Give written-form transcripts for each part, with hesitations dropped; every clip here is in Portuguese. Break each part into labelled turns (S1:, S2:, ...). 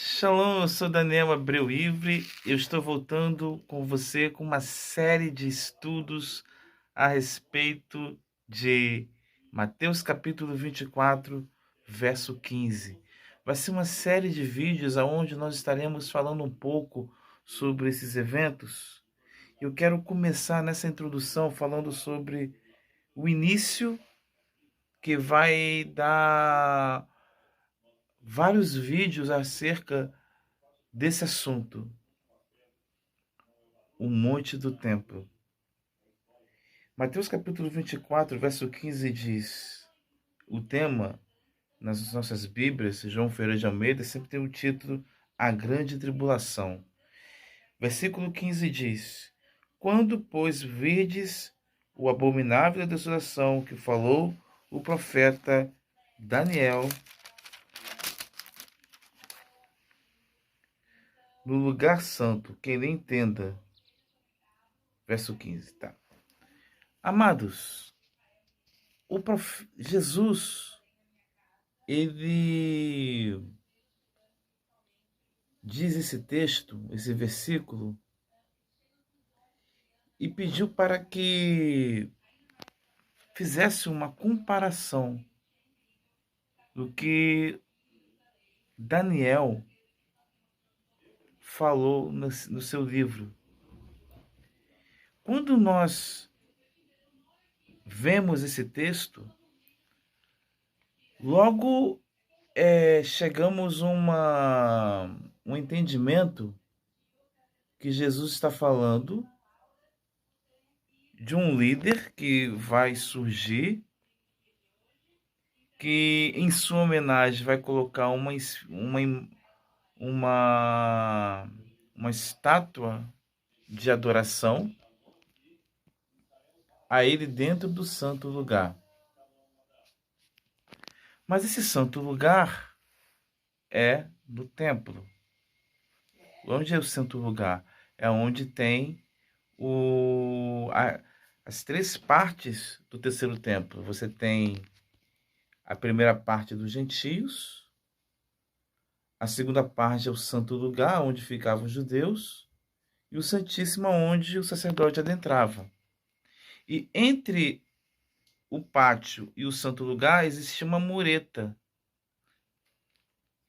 S1: Shalom, eu sou Daniel Abreu Ivre. Eu estou voltando com você com uma série de estudos a respeito de Mateus capítulo 24, verso 15. Vai ser uma série de vídeos onde nós estaremos falando um pouco sobre esses eventos. Eu quero começar nessa introdução falando sobre o início que vai dar vários vídeos acerca desse assunto, o Monte do Templo. Mateus capítulo 24, verso 15 diz, o tema nas nossas Bíblias, João Ferreira de Almeida, sempre tem o título A Grande Tribulação. Versículo 15 diz, quando, pois, virdes o abominável da desolação que falou o profeta Daniel no lugar santo, quem lhe entenda. Verso 15, tá? Amados, Jesus, ele diz esse texto, esse versículo, e pediu para que fizesse uma comparação do que Daniel falou no seu livro. Quando nós vemos esse texto, logo chegamos a um entendimento que Jesus está falando de um líder que vai surgir, que em sua homenagem vai colocar uma estátua de adoração a ele dentro do santo lugar. Mas esse santo lugar é no templo. Onde é o santo lugar? É onde tem as três partes do terceiro templo. Você tem a primeira parte dos gentios, a segunda parte é o santo lugar, onde ficavam os judeus, e o Santíssimo, onde o sacerdote adentrava. E entre o pátio e o santo lugar existia uma mureta,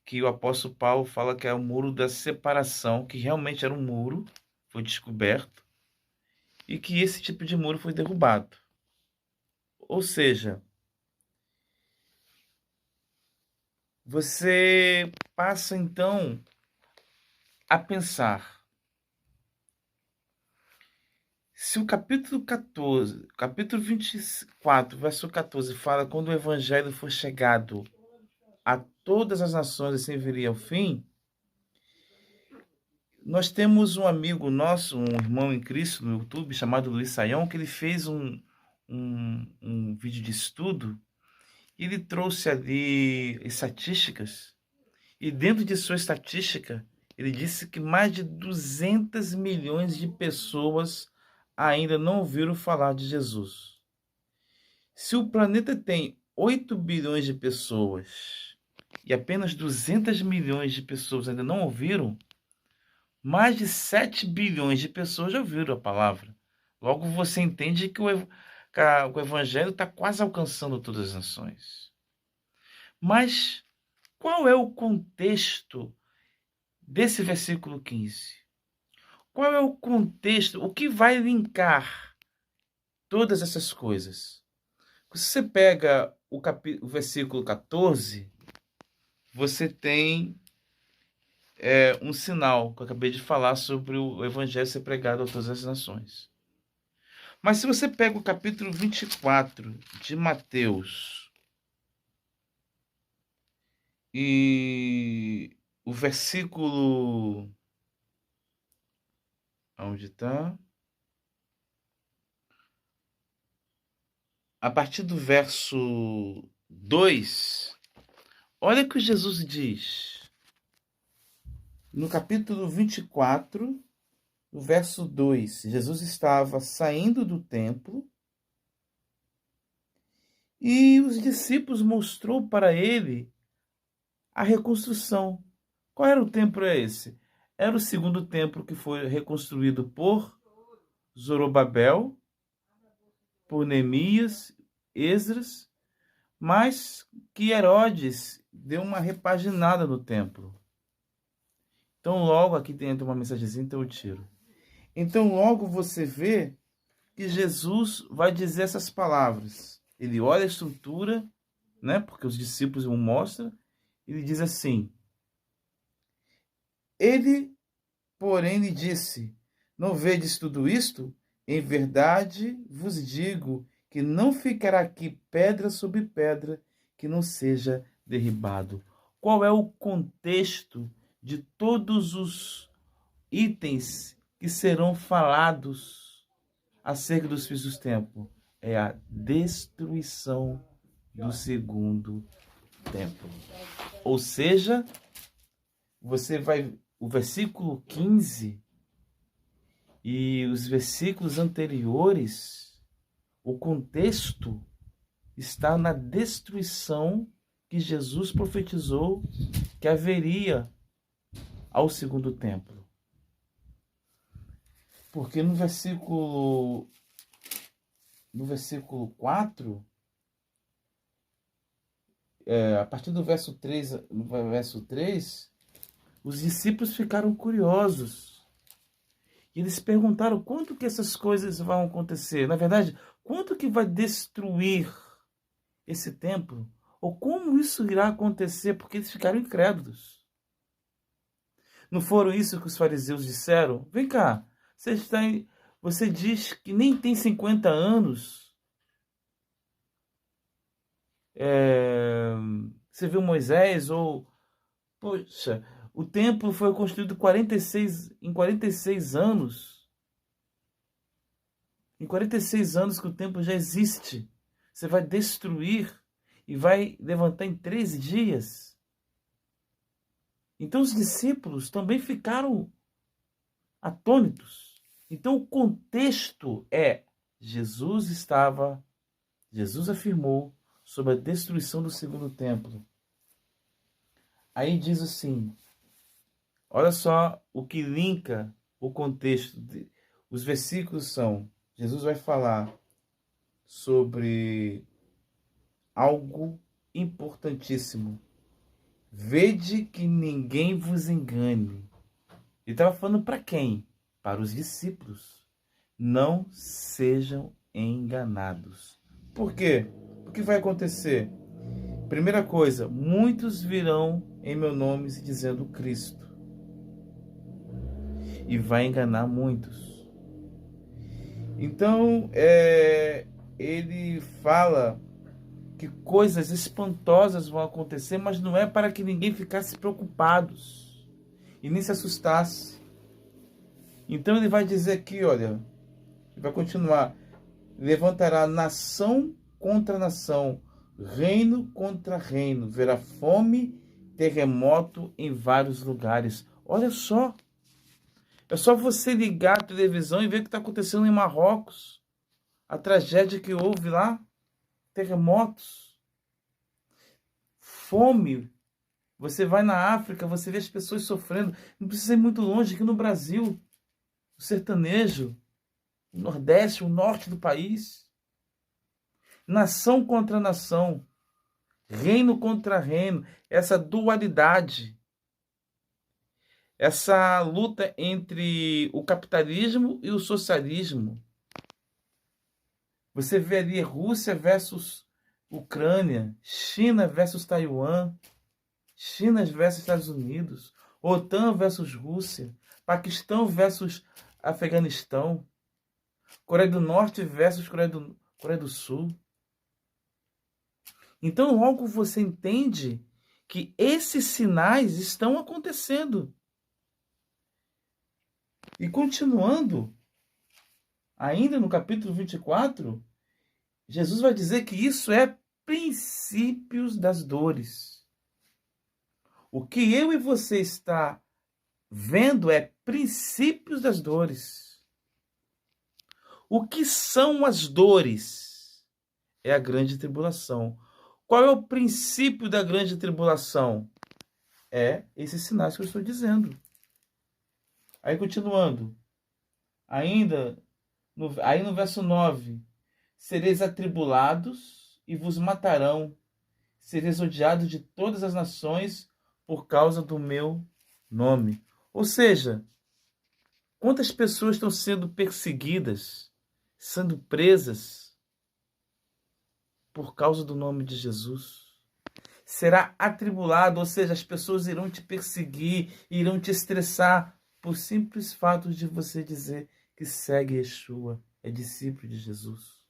S1: que o apóstolo Paulo fala que é o muro da separação, que realmente era um muro, foi descoberto, e que esse tipo de muro foi derrubado. Ou seja, você passa então a pensar, se o capítulo 14, capítulo 24, verso 14 fala quando o evangelho for chegado a todas as nações e assim viria ao fim, nós temos um amigo nosso, um irmão em Cristo no YouTube, chamado Luiz Saião, que ele fez um vídeo de estudo e ele trouxe ali estatísticas. E dentro de sua estatística, ele disse que mais de 200 milhões de pessoas ainda não ouviram falar de Jesus. Se o planeta tem 8 bilhões de pessoas e apenas 200 milhões de pessoas ainda não ouviram, mais de 7 bilhões de pessoas já ouviram a palavra. Logo você entende que o evangelho está quase alcançando todas as nações. Mas qual é o contexto desse versículo 15? Qual é o contexto? O que vai linkar todas essas coisas? Se você pega o versículo 14, você tem um sinal que eu acabei de falar sobre o evangelho ser pregado a todas as nações. Mas se você pega o capítulo 24 de Mateus e o versículo... Onde está? A partir do verso 2, olha o que Jesus diz. No capítulo 24, no verso 2, Jesus estava saindo do templo e os discípulos mostrou para ele a reconstrução. Qual era o templo esse? Era o segundo templo que foi reconstruído por Zorobabel, por Neemias, Esdras, mas que Herodes deu uma repaginada no templo. Então logo aqui dentro uma mensagenzinha, então eu tiro. Então logo você vê que Jesus vai dizer essas palavras. Ele olha a estrutura, né? Porque os discípulos o mostram. Ele diz assim: Ele, porém, lhe disse: Não vedes tudo isto? Em verdade vos digo que não ficará aqui pedra sobre pedra que não seja derribado. Qual é o contexto de todos os itens que serão falados acerca dos fins dos tempos? É a destruição do segundo templo. Ou seja, você vai, o versículo 15 e os versículos anteriores, o contexto está na destruição que Jesus profetizou que haveria ao segundo templo. Porque no versículo 4, a partir do verso 3, os discípulos ficaram curiosos. E eles perguntaram quanto que essas coisas vão acontecer. Na verdade, quanto que vai destruir esse templo? Ou como isso irá acontecer? Porque eles ficaram incrédulos. Não foram isso que os fariseus disseram? Vem cá, você diz que nem tem 50 anos. Você viu Moisés ou... Poxa, o templo foi construído em 46 anos. Em 46 anos que o templo já existe. Você vai destruir e vai levantar em 13 dias. Então os discípulos também ficaram atônitos. Então o contexto é, Jesus afirmou sobre a destruição do segundo templo. Aí diz assim, olha só o que linka o contexto. Os versículos são, Jesus vai falar sobre algo importantíssimo. Vede que ninguém vos engane. Ele estava falando para quem? Para os discípulos. Não sejam enganados. Por quê? O que vai acontecer? Primeira coisa, muitos virão em meu nome dizendo Cristo. E vai enganar muitos. Então, ele fala que coisas espantosas vão acontecer, mas não é para que ninguém ficasse preocupados e nem se assustasse. Então ele vai dizer aqui, olha, ele vai continuar, levantará nação contra nação, reino contra reino, verá fome, terremoto em vários lugares. Olha só, é só você ligar a televisão e ver o que está acontecendo em Marrocos, a tragédia que houve lá, terremotos, fome. Você vai na África, você vê as pessoas sofrendo. Não precisa ir muito longe, aqui no Brasil, o sertanejo, o Nordeste, o Norte do país. Nação contra nação, reino contra reino, essa dualidade, essa luta entre o capitalismo e o socialismo. Você vê ali Rússia versus Ucrânia, China versus Taiwan, China versus Estados Unidos, OTAN versus Rússia, Paquistão versus Afeganistão, Coreia do Norte versus Coreia do Sul. Então logo você entende que esses sinais estão acontecendo. E continuando, ainda no capítulo 24, Jesus vai dizer que isso é princípios das dores. O que eu e você está vendo é princípios das dores. O que são as dores? É a grande tribulação. Qual é o princípio da grande tribulação? é esses sinais que eu estou dizendo. Aí continuando, ainda aí no verso 9, sereis atribulados e vos matarão, sereis odiados de todas as nações por causa do meu nome. Ou seja, quantas pessoas estão sendo perseguidas, sendo presas por causa do nome de Jesus? Será atribulado, ou seja, as pessoas irão te perseguir, irão te estressar por simples fato de você dizer que segue Yeshua, é discípulo de Jesus.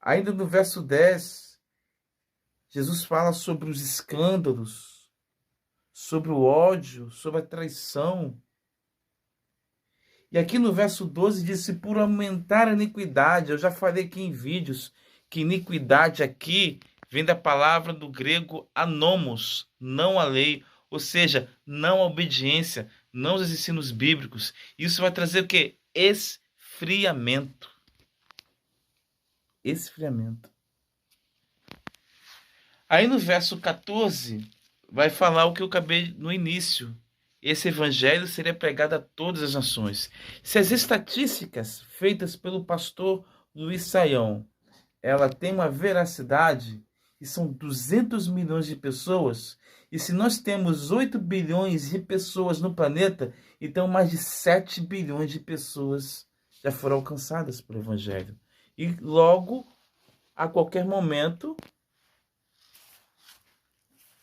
S1: Ainda no verso 10, Jesus fala sobre os escândalos, sobre o ódio, sobre a traição. E aqui no verso 12 diz: por aumentar a iniquidade. Eu já falei aqui em vídeos que iniquidade aqui vem da palavra do grego anomos, não a lei, ou seja, não a obediência, não os ensinos bíblicos. Isso vai trazer o quê? Esfriamento. Esfriamento. Aí no verso 14 vai falar o que eu acabei no início. Esse evangelho seria pregado a todas as nações. Se as estatísticas feitas pelo pastor Luiz Saião, ela tem uma veracidade, e são 200 milhões de pessoas, e se nós temos 8 bilhões de pessoas no planeta, então mais de 7 bilhões de pessoas já foram alcançadas pelo evangelho. E logo, a qualquer momento,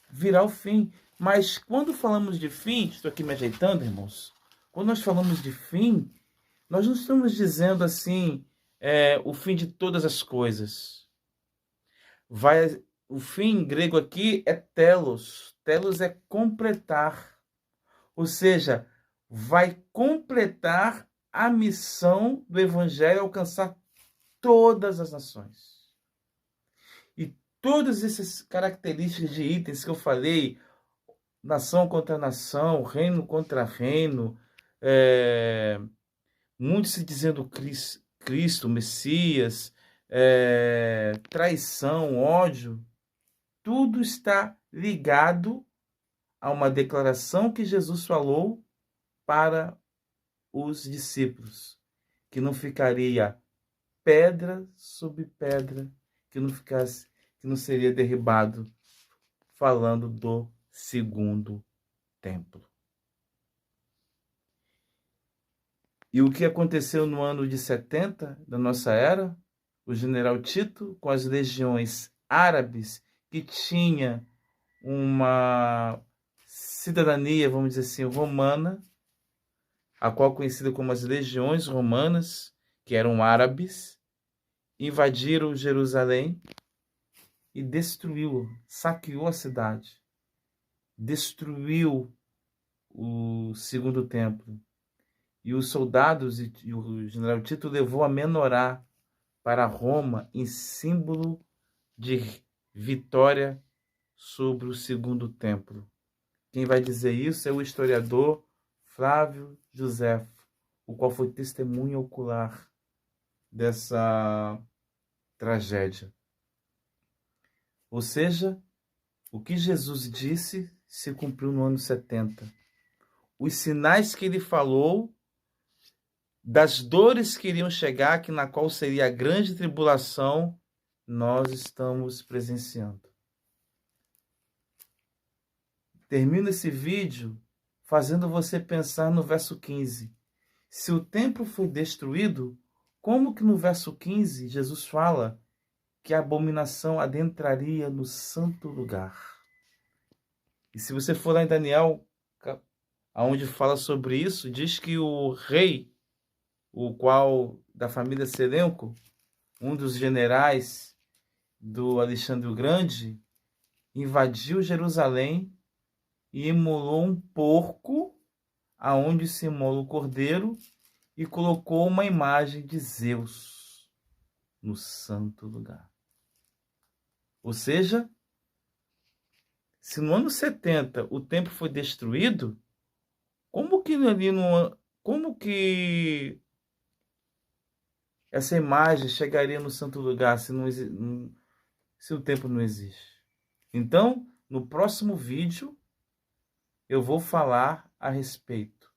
S1: virá o fim. Mas quando falamos de fim, estou aqui me ajeitando, irmãos, quando nós falamos de fim, nós não estamos dizendo assim, o fim de todas as coisas. O fim em grego aqui é telos. Telos é completar. Ou seja, vai completar a missão do evangelho, alcançar todas as nações. E todas essas características de itens que eu falei, nação contra nação, reino contra reino, muitos se dizendo Cristo, Messias, traição, ódio, tudo está ligado a uma declaração que Jesus falou para os discípulos, que não ficaria pedra sobre pedra, que não seria derribado, falando do segundo templo. E o que aconteceu no ano de 70 da nossa era? O general Tito, com as legiões árabes, que tinha uma cidadania, vamos dizer assim, romana, a qual conhecida como as legiões romanas, que eram árabes, invadiram Jerusalém e destruiu, saqueou a cidade, destruiu o segundo templo. E os soldados e o general Tito levou a menorá para Roma em símbolo de vitória sobre o segundo templo. Quem vai dizer isso é o historiador Flávio Josefo, o qual foi testemunha ocular dessa tragédia. Ou seja, o que Jesus disse se cumpriu no ano 70. Os sinais que ele falou das dores que iriam chegar, que na qual seria a grande tribulação, nós estamos presenciando. Termino esse vídeo fazendo você pensar no verso 15. Se o templo foi destruído, como que no verso 15 Jesus fala que a abominação adentraria no santo lugar? E se você for lá em Daniel, onde fala sobre isso, diz que o rei, o qual da família Seleuco, um dos generais do Alexandre o Grande, invadiu Jerusalém e imolou um porco, aonde se imola o cordeiro, e colocou uma imagem de Zeus no santo lugar. Ou seja, se no ano 70 o templo foi destruído, como que essa imagem chegaria no santo lugar se o templo não existe? Então, no próximo vídeo eu vou falar a respeito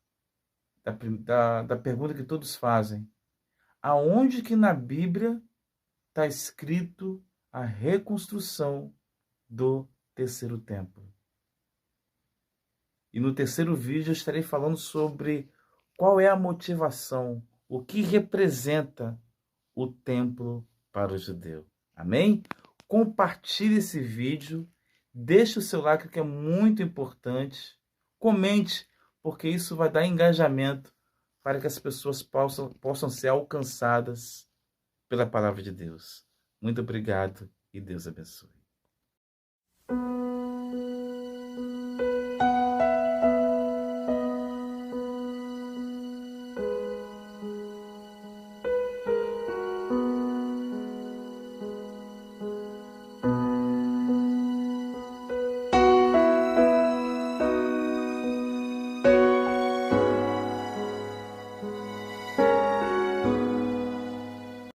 S1: da pergunta que todos fazem. Aonde que na Bíblia está escrito a reconstrução do terceiro templo? E no terceiro vídeo eu estarei falando sobre qual é a motivação, o que representa o templo para o judeu. Amém? Compartilhe esse vídeo, deixe o seu like que é muito importante, comente, porque isso vai dar engajamento para que as pessoas possam ser alcançadas pela palavra de Deus. Muito obrigado e Deus abençoe.